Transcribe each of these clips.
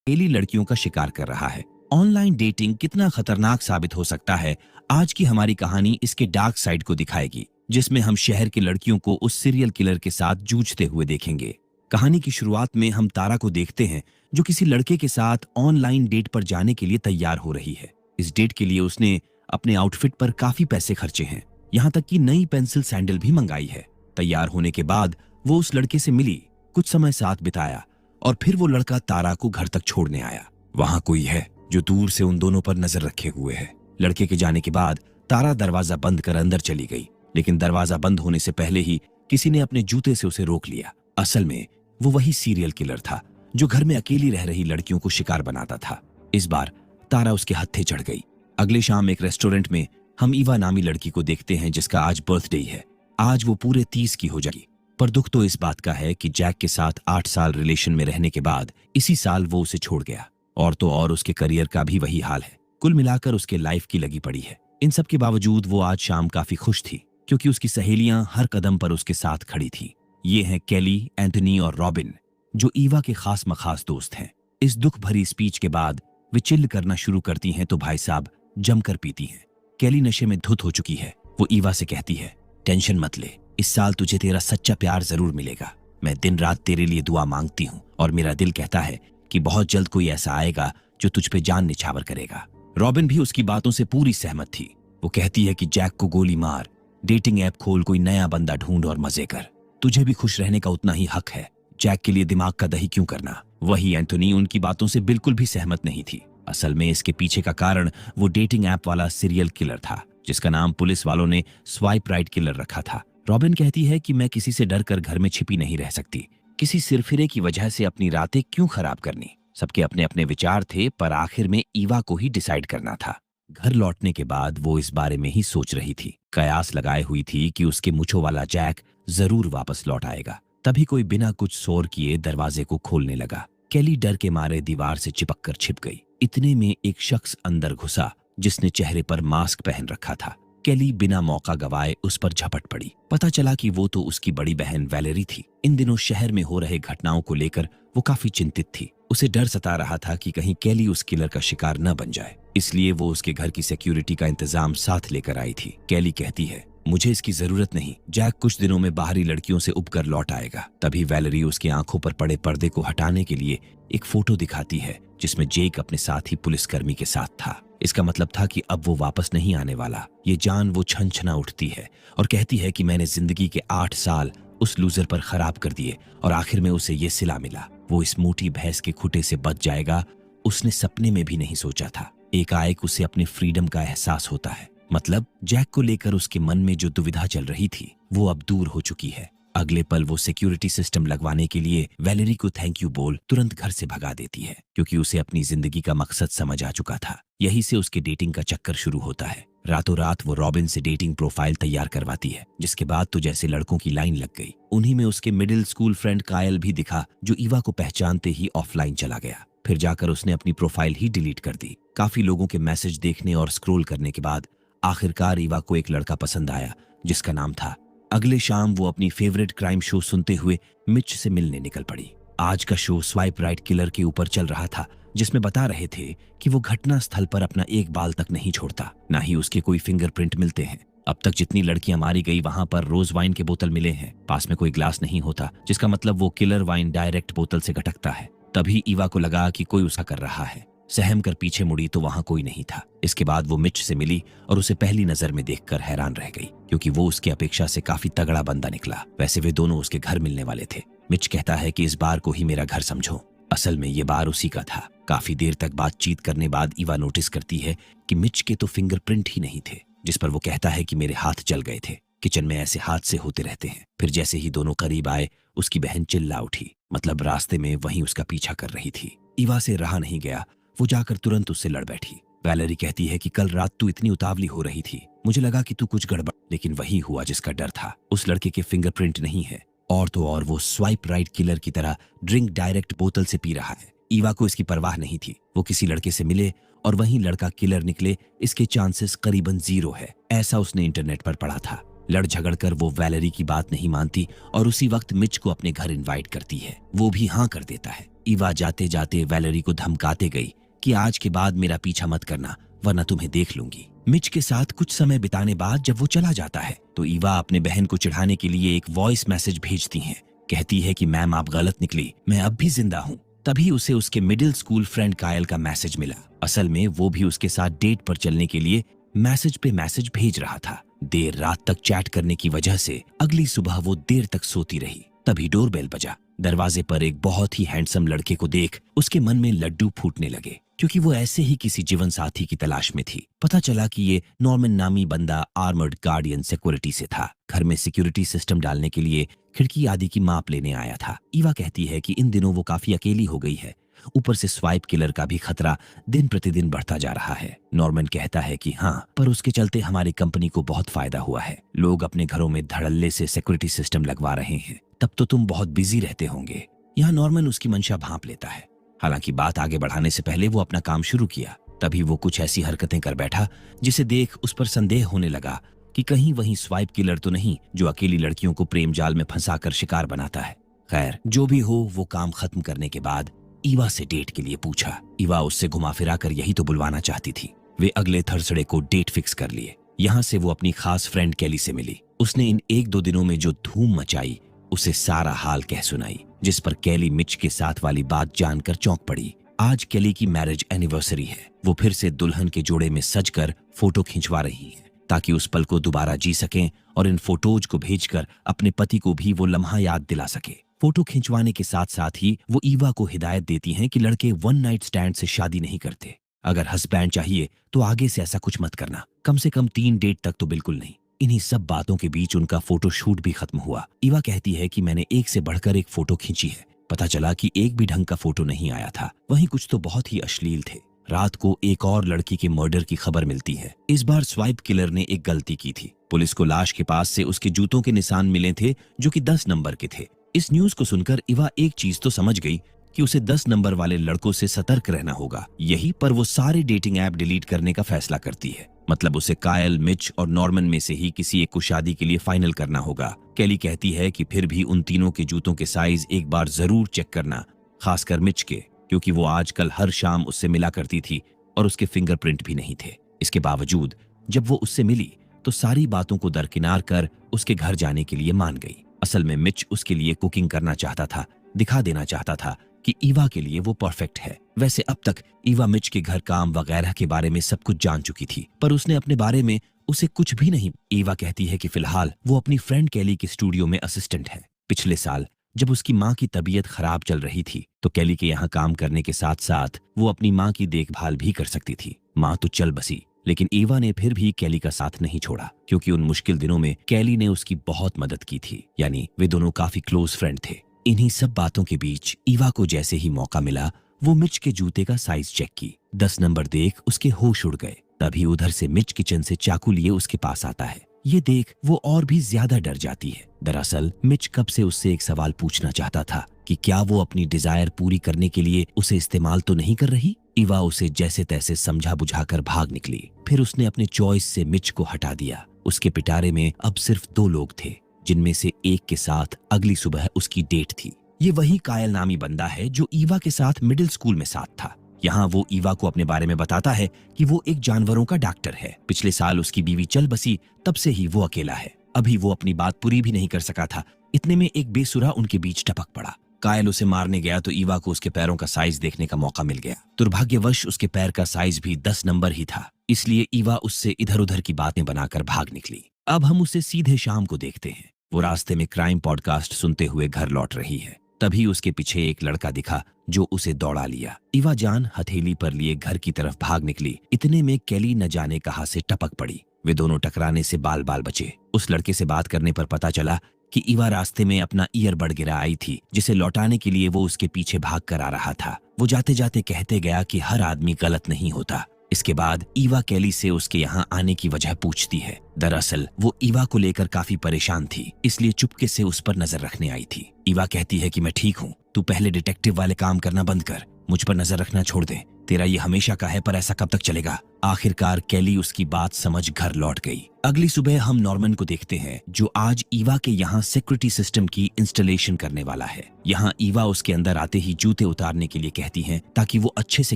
अकेली लड़कियों का शिकार कर रहा है। ऑनलाइन डेटिंग कितना खतरनाक साबित हो सकता है, आज की हमारी कहानी इसके डार्क साइड को दिखाएगी, जिसमें हम शहर की लड़कियों को उस सीरियल किलर के साथ जूझते हुए देखेंगे। कहानी की शुरुआत में हम तारा को देखते हैं, जो किसी लड़के के साथ ऑनलाइन डेट पर जाने के लिए तैयार हो रही है। इस डेट के लिए उसने अपने आउटफिट पर काफी पैसे खर्चे हैं, यहाँ तक कि नई पेंसिल सैंडल भी मंगाई है। तैयार होने के बाद वो उस लड़के से मिली, कुछ समय साथ बिताया और फिर वो लड़का तारा को घर तक छोड़ने आया। वहां कोई है जो दूर से उन दोनों पर नजर रखे हुए है। लड़के के जाने के बाद तारा दरवाजा बंद कर अंदर चली गई, लेकिन दरवाजा बंद होने से पहले ही किसी ने अपने जूते से उसे रोक लिया। असल में वो वही सीरियल किलर था जो घर में अकेली रह रही लड़कियों को शिकार बनाता था। इस बार तारा उसके हत्थे चढ़ गई। अगले शाम एक रेस्टोरेंट में हम ईवा नामी लड़की को देखते हैं, जिसका आज बर्थडे है। आज वो पूरे 30 की हो जाएगी। पर दुख तो इस बात का है कि जैक के साथ 8 साल रिलेशन में रहने के बाद इसी साल वो उसे छोड़ गया। और तो और उसके करियर का भी वही हाल है। कुल मिलाकर उसके लाइफ की लगी पड़ी है। इन सब के बावजूद वो आज शाम काफी खुश थी, क्योंकि उसकी सहेलियां हर कदम पर उसके साथ खड़ी थी। ये हैं केली, एंथनी और रॉबिन, जो ईवा के खास मखास दोस्त हैं। इस दुख भरी स्पीच के बाद वे चिल्ल करना शुरू करती हैं तो भाई साहब जमकर पीती हैं। केली नशे में धुत हो चुकी है। वो ईवा से कहती है, टेंशन मत ले, इस साल तुझे तेरा सच्चा प्यार जरूर मिलेगा। मैं दिन रात तेरे लिए दुआ मांगती हूँ और मेरा दिल कहता है कि बहुत जल्द कोई ऐसा आएगा जो तुझ पे जान निछावर करेगा। रॉबिन भी उसकी बातों से पूरी सहमत थी। वो कहती है कि जैक को गोली मार, डेटिंग ऐप खोल, कोई नया बंदा ढूंढ और मजे कर। तुझे भी खुश रहने का उतना ही हक है। जैक के लिए दिमाग का दही क्यों करना। वही एंथोनी उनकी बातों से बिल्कुल भी सहमत नहीं थी। असल में इसके पीछे का कारण वो डेटिंग ऐप वाला सीरियल किलर था, जिसका नाम पुलिस वालों ने स्वाइप राइट किलर रखा था। रॉबिन कहती है कि मैं किसी से डर कर घर में छिपी नहीं रह सकती। किसी सिरफिरे की वजह से अपनी रातें क्यों खराब करनी। सबके अपने अपने विचार थे, पर आखिर में ईवा को ही डिसाइड करना था। घर लौटने के बाद वो इस बारे में ही सोच रही थी। कयास लगाए हुई थी कि उसके मुछों वाला जैक जरूर वापस लौट आएगा। तभी कोई बिना कुछ शोर किए दरवाजे को खोलने लगा। केली डर के मारे दीवार से चिपक कर छिप गई। इतने में एक शख्स अंदर घुसा, जिसने चेहरे पर मास्क पहन रखा था। केली बिना मौका गवाए उस पर झपट पड़ी। पता चला कि वो तो उसकी बड़ी बहन वैलेरी थी। इन दिनों शहर में हो रहे घटनाओं को लेकर वो काफी चिंतित थी। उसे डर सता रहा था कि कहीं केली उस किलर का शिकार न बन जाए, इसलिए वो उसके घर की सिक्योरिटी का इंतजाम साथ लेकर आई थी। केली कहती है, मुझे इसकी जरूरत नहीं, जैक कुछ दिनों में बाहरी लड़कियों से उबकर लौट आएगा। तभी वैलेरी उसकी आंखों पर पड़े पर्दे को हटाने के लिए एक फोटो दिखाती है, जिसमें जेक अपने साथी पुलिसकर्मी के साथ था। इसका मतलब था कि अब वो वापस नहीं आने वाला। ये जान वो छनछना उठती है और कहती है कि मैंने जिंदगी के 8 साल उस लूजर पर खराब कर दिए और आखिर में उसे ये सिला मिला। वो इस मोटी भैंस के खुटे से बच जाएगा, उसने सपने में भी नहीं सोचा था। एकाएक उसे अपने फ्रीडम का एहसास होता है। मतलब जैक को लेकर उसके मन में जो दुविधा चल रही थी वो अब दूर हो चुकी है। अगले पल वो सिक्योरिटी सिस्टम लगवाने के लिए वैलेरी को थैंक यू बोल तुरंत घर से भगा देती है, क्योंकि उसे अपनी जिंदगी का मकसद समझ आ चुका था। यहीं से उसके डेटिंग का चक्कर शुरू होता है। रातों रात वो रॉबिन से डेटिंग प्रोफाइल तैयार करवाती है, जिसके बाद तो जैसे लड़कों की लाइन लग गई। उन्हीं में उसके मिडिल स्कूल फ्रेंड कायल भी दिखा, जो ईवा को पहचानते ही ऑफलाइन चला गया। फिर जाकर उसने अपनी प्रोफाइल ही डिलीट कर दी। काफी लोगों के मैसेज देखने और स्क्रोल करने के बाद आखिरकार ईवा को एक लड़का पसंद आया, जिसका नाम था। अगले शाम वो अपनी फेवरेट क्राइम शो सुनते हुए मिच से मिलने निकल पड़ी। आज का शो स्वाइप राइट किलर के ऊपर चल रहा था, जिसमें बता रहे थे कि वो घटना स्थल पर अपना एक बाल तक नहीं छोड़ता, ना ही उसके कोई फिंगरप्रिंट मिलते हैं। अब तक जितनी लड़कियां मारी गई वहां पर रोज वाइन के बोतल मिले हैं। पास में कोई ग्लास नहीं होता, जिसका मतलब वो किलर वाइन डायरेक्ट बोतल से घटकता है। तभी ईवा को लगा कि कोई उसका कर रहा है। सहम कर पीछे मुड़ी तो वहां कोई नहीं था। इसके बाद वो मिच से मिली और उसे पहली नजर में देखकर हैरान रह गई, क्योंकि वो उसकी अपेक्षा से काफी तगड़ा बंदा निकला। वैसे वे दोनों उसके घर मिलने वाले थे। मिच कहता है कि इस बार को ही मेरा घर समझो। असल में ये बार उसी का था। काफी देर तक बातचीत करने बाद ईवा नोटिस करती है कि मिच के तो फिंगरप्रिंट ही नहीं थे, जिस पर वो कहता है कि मेरे हाथ जल गए थे। किचन में ऐसे हादसे होते रहते हैं। फिर जैसे ही दोनों करीब आए, उसकी बहन चिल्ला उठी, मतलब रास्ते में वहीं उसका पीछा कर रही थी। ईवा से रहा नहीं गया, वो जाकर तुरंत उससे लड़ बैठी। वैलेरी कहती है कि कल रात तू इतनी उतावली हो रही थी, मुझे लगा कि तू कुछ गड़बड़, लेकिन वही हुआ जिसका डर था। उस लड़के के फिंगरप्रिंट नहीं है, और तो और वो स्वाइप राइट किलर की तरह ड्रिंक डायरेक्ट बोतल से पी रहा है। ईवा को इसकी परवाह नहीं थी। वो किसी लड़के से मिले और वही लड़का किलर निकले, इसके चांसेस करीबन 0 है, ऐसा उसने इंटरनेट पर पढ़ा था। लड़ झगड़ कर वो वैलेरी की बात नहीं मानती और उसी वक्त मिच को अपने घर इनवाइट करती है। वो भी हाँ कर देता है। ईवा जाते जाते वैलेरी को धमकाते गई कि आज के बाद मेरा पीछा मत करना वरना तुम्हें देख लूंगी। मिच के साथ कुछ समय बिताने बाद जब वो चला जाता है तो ईवा अपने बहन को चिढ़ाने के लिए एक वॉइस मैसेज भेजती है। कहती है कि मैम आप गलत निकली, मैं अब भी जिंदा हूँ। तभी उसे उसके मिडिल स्कूल फ्रेंड कायल का मैसेज मिला। असल में वो भी उसके साथ डेट पर चलने के लिए मैसेज पे मैसेज भेज रहा था। देर रात तक चैट करने की वजह से अगली सुबह वो देर तक सोती रही। तभी डोरबेल बजा। दरवाजे पर एक बहुत ही हैंडसम लड़के को देख उसके मन में लड्डू फूटने लगे, क्योंकि वो ऐसे ही किसी जीवन साथी की तलाश में थी। पता चला कि ये नॉर्मन नामी बंदा आर्मर्ड गार्डियन सिक्योरिटी से था। घर में सिक्योरिटी सिस्टम डालने के लिए खिड़की आदि की माप लेने आया था। ईवा कहती है कि इन दिनों वो काफी अकेली हो गई है, ऊपर से स्वाइप किलर का भी खतरा दिन प्रतिदिन बढ़ता जा रहा है। नॉर्मन कहता है कि हाँ, पर उसके चलते हमारी कंपनी को बहुत फायदा हुआ है। लोग अपने घरों में धड़ल्ले से सिक्योरिटी सिस्टम लगवा रहे हैं। तब तो तुम बहुत बिजी रहते होंगे। यहाँ नॉर्मन उसकी मंशा भांप लेता है। हालांकि बात आगे बढ़ाने से पहले वो अपना काम शुरू किया। तभी वो कुछ ऐसी हरकतें कर बैठा जिसे देख उस पर संदेह होने लगा कि कहीं वही स्वाइप किलर तो नहीं जो अकेली लड़कियों को प्रेम जाल में फंसाकर शिकार बनाता है। खैर, जो भी हो, वो काम खत्म करने के बाद ईवा से डेट के लिए पूछा। ईवा उससे घुमा फिरा कर यही तो बुलवाना चाहती थी। वे अगले थर्सडे को डेट फिक्स कर लिए। यहाँ से वो अपनी खास फ्रेंड कैली से मिली। उसने इन 1-2 दिनों में जो धूम मचाई उसे सारा हाल कह सुनाई, जिस पर कैली मिच के साथ वाली बात जानकर चौंक पड़ी। आज कैली की मैरिज एनिवर्सरी है। वो फिर से दुल्हन के जोड़े में सजकर फोटो खिंचवा रही है ताकि उस पल को दोबारा जी सकें और इन फोटोज को भेजकर अपने पति को भी वो लम्हा याद दिला सके। फोटो खिंचवाने के साथ साथ ही वो ईवा को हिदायत देती हैं कि लड़के 1 नाइट स्टैंड से शादी नहीं करते। अगर हस्बैंड चाहिए तो आगे से ऐसा कुछ मत करना, कम से कम 3 डेट तक तो बिल्कुल नहीं। इन्हीं सब बातों के बीच उनका फोटो शूट भी खत्म हुआ। ईवा कहती है कि मैंने एक से बढ़कर एक फोटो खींची है। पता चला कि एक भी ढंग का फोटो नहीं आया था, वहीं कुछ तो बहुत ही अश्लील थे। रात को एक और लड़की के मर्डर की खबर मिलती है। इस बार स्वाइप किलर ने एक गलती की थी। पुलिस को लाश के पास से उसके जूतों के निशान मिले थे जो कि 10 नंबर के थे। इस न्यूज को सुनकर ईवा एक चीज तो समझ गई कि उसे 10 नंबर वाले लड़कों से सतर्क रहना होगा। यही पर वो सारे डेटिंग ऐप डिलीट करने का फैसला करती है। मतलब उसे कायल, मिच और नॉर्मन में से ही किसी एक को शादी के लिए फाइनल करना होगा। कैली कहती है कि फिर भी उन तीनों के जूतों के साइज एक बार जरूर चेक करना, खासकर मिच के, क्योंकि वो आजकल हर शाम उससे मिला करती थी और उसके फिंगरप्रिंट भी नहीं थे। इसके बावजूद जब वो उससे मिली तो सारी बातों को दरकिनार कर उसके घर जाने के लिए मान गई। असल में मिच उसके लिए कुकिंग करना चाहता था, दिखा देना चाहता था कि ईवा के लिए वो परफेक्ट है। वैसे अब तक ईवा मिच के घर काम वगैरह के बारे में सब कुछ जान चुकी थी, पर उसने अपने बारे में उसे कुछ भी नहीं। ईवा कहती है कि फिलहाल वो अपनी फ्रेंड कैली के स्टूडियो में असिस्टेंट है। पिछले साल जब उसकी माँ की तबीयत खराब चल रही थी तो कैली के यहाँ काम करने के साथ साथ वो अपनी माँ की देखभाल भी कर सकती थी। माँ तो चल बसी, लेकिन ईवा ने फिर भी कैली का साथ नहीं छोड़ा, क्योंकि उन मुश्किल दिनों में कैली ने उसकी बहुत मदद की थी। यानी वे दोनों काफी क्लोज फ्रेंड थे। इन्हीं सब बातों के बीच ईवा को जैसे ही मौका मिला वो मिच के जूते का साइज चेक की। 10 नंबर देख उसके होश उड़ गए। तभी उधर से मिच किचन से चाकू लिए उसके पास आता है। ये देख वो और भी ज्यादा डर जाती है। दरअसल मिच कब से उससे एक सवाल पूछना चाहता था कि क्या वो अपनी डिजायर पूरी करने के लिए उसे इस्तेमाल तो नहीं कर रही। ईवा उसे जैसे तैसे समझा बुझाकर भाग निकली। फिर उसने अपने चॉइस से मिच को हटा दिया। उसके पिटारे में अब सिर्फ 2 लोग थे, जिनमें से एक के साथ अगली सुबह उसकी डेट थी। ये वही कायल नामी बंदा है जो ईवा के साथ मिडिल स्कूल में साथ था। यहाँ वो ईवा को अपने बारे में बताता है कि वो एक जानवरों का डॉक्टर है। पिछले साल उसकी बीवी चल बसी, तब से ही वो अकेला है। अभी वो अपनी बात पूरी भी नहीं कर सका था, इतने में एक बेसुरा उनके बीच टपक पड़ा। कायल उसे मारने गया तो ईवा को उसके पैरों का साइज देखने का मौका मिल गया। दुर्भाग्यवश उसके पैर का साइज भी 10 नंबर ही था, इसलिए ईवा उससे इधर उधर की बातें बनाकर भाग निकली। अब हम उसे सीधे शाम को देखते हैं। वो रास्ते में क्राइम पॉडकास्ट सुनते हुए घर लौट रही है। तभी उसके पीछे एक लड़का दिखा जो उसे दौड़ा लिया। ईवा जान हथेली पर लिए घर की तरफ भाग निकली। इतने में कैली न जाने कहां से टपक पड़ी। वे दोनों टकराने से बाल बाल बचे। उस लड़के से बात करने पर पता चला कि ईवा रास्ते में अपना ईयरबड गिरा आई थी, जिसे लौटाने के लिए वो उसके पीछे भाग कर आ रहा था। वो जाते जाते कहते गया कि हर आदमी गलत नहीं होता। इसके बाद ईवा कैली से उसके यहाँ आने की वजह पूछती है। दरअसल वो ईवा को लेकर काफी परेशान थी, इसलिए चुपके से उस पर नजर रखने आई थी। ईवा कहती है कि मैं ठीक हूँ, तू पहले डिटेक्टिव वाले काम करना बंद कर, मुझ पर नजर रखना छोड़ दे। तेरा ये हमेशा का है, पर ऐसा कब तक चलेगा? आखिरकार कैली उसकी बात समझ घर लौट गई। अगली सुबह हम नॉर्मन को देखते हैं, जो आज ईवा के यहाँ सिक्योरिटी सिस्टम की इंस्टॉलेशन करने वाला है। यहाँ ईवा उसके अंदर आते ही जूते उतारने के लिए कहती है ताकि वो अच्छे से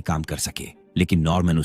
काम कर सके, लेकिन नॉर्मन